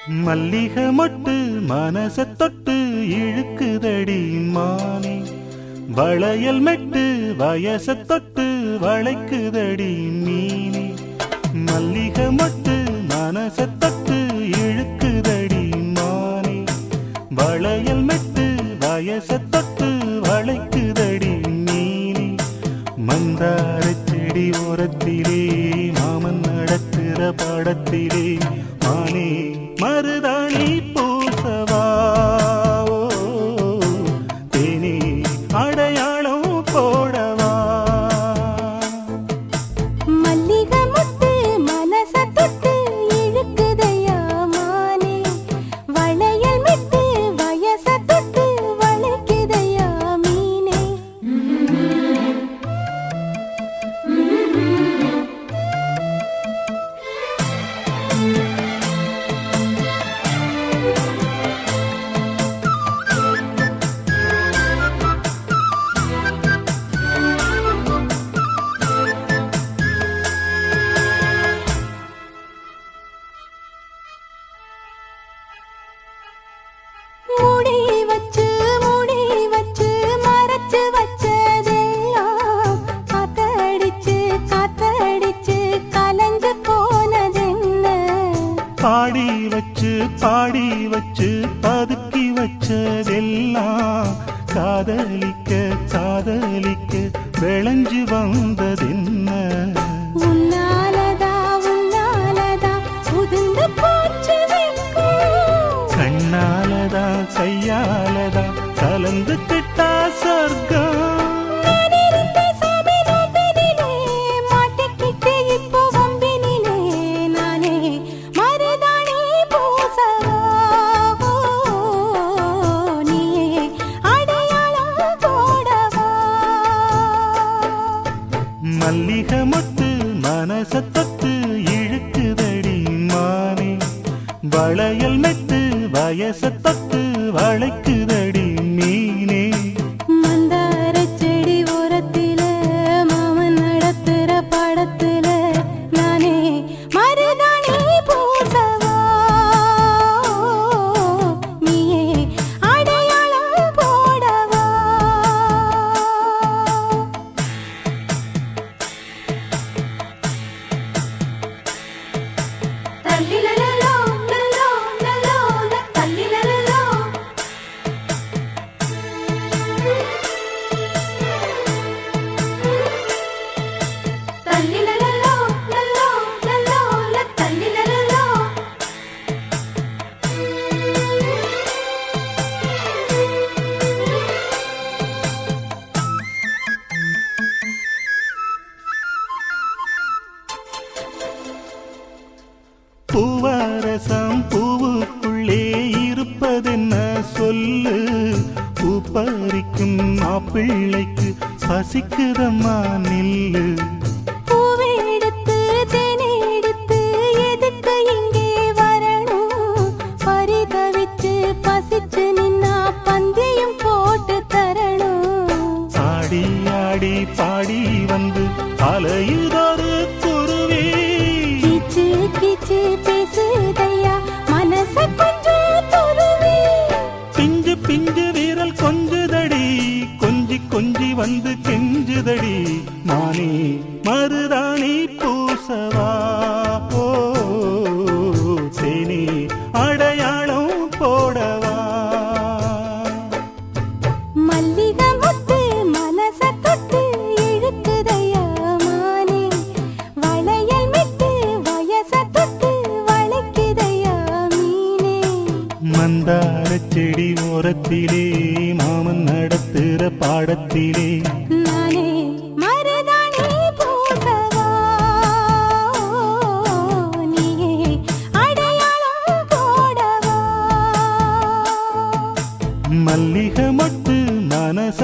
மல்லிகை மொட்டு மனச தொட்டு இழுக்குதடி மானே, வளையல் மெட்டு வயச தொட்டு வளைக்குதடி மீனே. மல்லிகை மொட்டு மனச தொட்டு இழுக்குதடி மானே, வளையல் மெட்டு வயச தொட்டு வளைக்குதடி மீனே. மந்தார செடி ஓரத்திலே மாமன் நடத்துற பாடத்திலே மானே மருதாணி பூசவா, தேனி அடையாளம் போடவா. மல்லிகை முட்டு மனச தொட்டு இழுக்குதையா மானே, வளையல் மெட்டு வயச தொட்டு வளைக்குதையா மீனே. மூடி வச்சு மறைச்சு வச்சதெல்லாம் காத்தடிச்சு கலஞ்சு போனதென்ன. பாடி வச்சு பதுக்கி வச்சதெல்லாம் காதலிக்க விளைஞ்சு வந்ததென்ன. உன்னாலதா உதிர்ந்து போச்சு வெட்கம். கண்ணாலதா கையாலதா கலந்து கிட்டா சொர்க்கம். நான் இருந்த சாமி நோம்பினிலே, மாட்டிக்கிட்டு இப்போ வம்பினிலே, நானே மருதாணி பூசவா, நீயே அடையாளம் போடவா. மல்லிகை மொட்டு மனச தொட்டு இழுக்குதடி மானே, வளையல் மெட்டு வயச தொட்டு வளைக்குதடி மீனே. மந்தார செடி ஓரத்தில மாமன் நடத்துற பாடத்தில நானே மருதாணி பூசவா, நீயே அடையாளம் போடவா. தல்லிலலலோ லலோ லலோ தல்லிலலலோ. தல்லிலலலோ லலோ லலோ தல்லிலலலோ. பூவரசம் பூவுக்குள்ளே இருப்பதென்ன சொல்லு, பூ பறிக்கும் மாப்பிள்ளைக்கு பசிக்குதம்மா நில்லு. பூவெடுத்து தேனெடுத்து எதுக்கு இங்கே வரணும், பரிதவிச்சு பசிச்சு நின்னா பந்தியும் போட்டு தரணும். ஆடி ஆடி பாடி வந்து அலையுதொரு குருவி, கீச்சு பேசுதையா மனச கொஞ்சம் துருவி. பிஞ்சு வீரல் கொஞ்சுதடி, கொஞ்சி வந்து கெஞ்சுதடி மானே மருதாணி பூசவா, தேனி அடையாளம் போடவா. மல்லிகை முட்டு மனச தொட்டு இழுக்குதையா மானே, வளையல் மெட்டு வயச தொட்டு வளைக்குதையா மீனே. மந்தார செடி ஓரத்திலே மாமன் நடத்துற பாடத்திலே நானே மருதாணி பூசவா, நீயே அடையாளம் போடவா. மல்லிகை மொட்டு மனச